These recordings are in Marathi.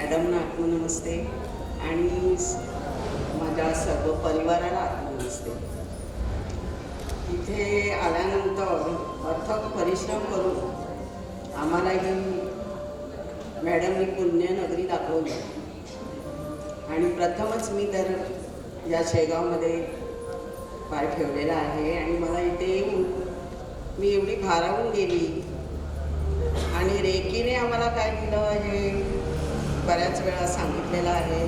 मॅडमना आत्मनमस्ते आणि माझ्या सर्व परिवाराला आत्मनमस्ते. इथे आल्यानंतर अथक परिश्रम करून आम्हाला ही मॅडमनी पुण्यनगरी दाखवली आणि प्रथमच मी तर या शेगावमध्ये पाय ठेवलेला आहे आणि मला इथे येऊन मी एवढी भारावून गेली. आणि रेकीने आम्हाला काय दिलं हे बऱ्याच वेळा सांगितलेलं आहे.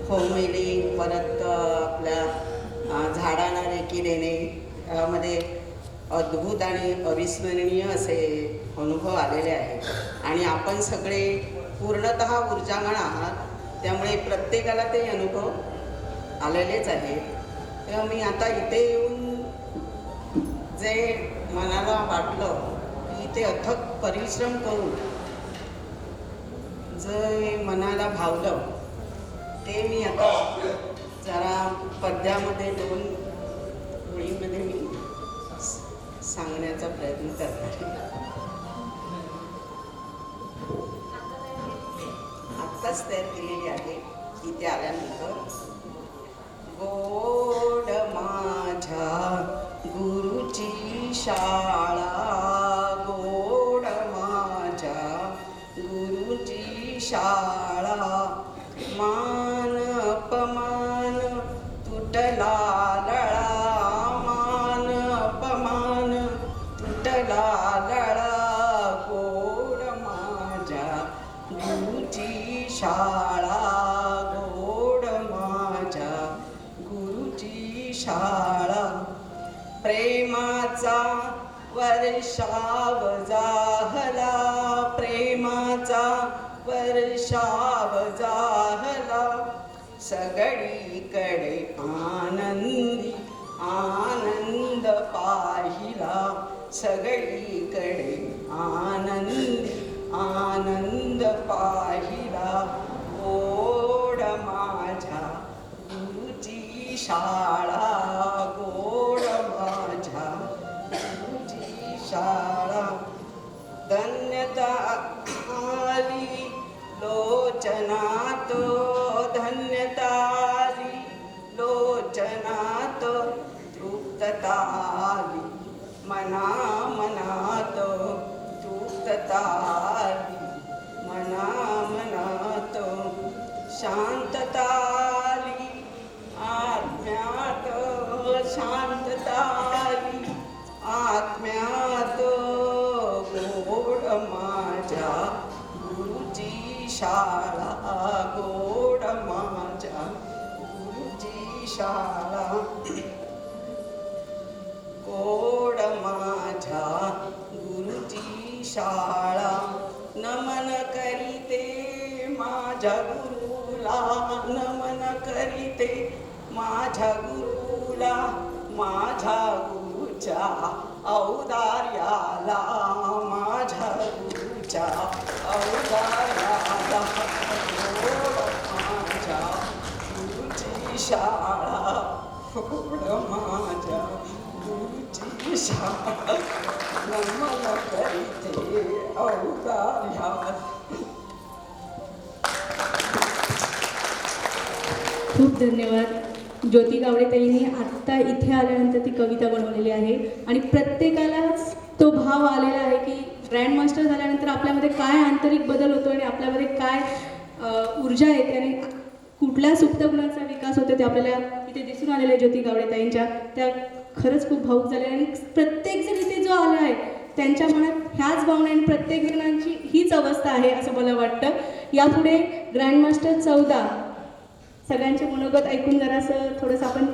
होम हेलिंग, परत आपल्या झाडांना रेकी देणे, यामध्ये अद्भुत आणि अविस्मरणीय असे अनुभव आलेले आहेत आणि आपण सगळे पूर्णतः ऊर्जावान आहात, त्यामुळे प्रत्येकाला ते अनुभव आलेलेच आहेत. तेव्हा मी आता इथे येऊन जे मनाला वाटलं की ते अथक परिश्रम करून जे मनाला भावलं ते मी आता जरा पद्यामध्ये 2 ओळींमध्ये मी सांगण्याचा प्रयत्न करते. आत्ताच तयार केलेली आहे इथे आल्यानंतर. गोड माझ्या गुरुची शाळा, गोड माझ्या गुरुची शाळा, मान अपमान तुटला लळा, मान अपमान तुटला लळा, गोड माझ्या गुरुची शाळा, गोड माझ्या गुरुची शाळा. प्रेमाचा वर्षाव जाहला, प्रेमाचा वर्षाव जाहला, सगळीकडे आनंदी आनंद पाहिला, सगळीकडे आनंदी आनंद पाहिला, गोड माझ्या गुरुची शाळा, गोड माझ्या गुरुची शाळा. धन्यता आली लोचनात, धन्यता आली लोचनात, तृप्तता आली मना मनात, तृप्तता आली मना मनात, शांतता आली आत्म्यात, शांतता आली आत्म्यात, गोड माझ्या गुरुची शाळा, गोड माझ्या गुरुची शाळा, गोड माझ्या गुरुची शाळा. नमन करीते माझ्या गुरुला, नमन करीते माझ्या गुरुला, माझ्या गुरुच्या औदार्याला, माझ्या गुरुच्या औदार्याला, गोड माझ्या गुरुची शाळा, गोड माझ्या गुरुची शाळा, नमन करीते औदार्याला. खूप धन्यवाद. ज्योती गावडे ताईंनी आत्ता इथे आल्यानंतर ती कविता बनवलेली आहे आणि प्रत्येकालाच तो भाव आलेला आहे की ग्रँडमास्टर झाल्यानंतर आपल्यामध्ये काय आंतरिक बदल होतो आणि आपल्यामध्ये काय ऊर्जा येते आणि कुठल्या सुप्त गुणांचा विकास होतो ते आपल्याला इथे दिसून आलेलं आहे. ज्योती गावडे ताईंच्या त्या खरंच खूप भावूक झाल्या आणि प्रत्येकजण इथे जो आला आहे त्यांच्या मनात ह्याच भावना आणि प्रत्येक जणांची हीच अवस्था आहे असं मला वाटतं. यापुढे ग्रँडमास्टर 14 सगळ्यांचे मनोगत ऐकून जरासं थोडंसं आपण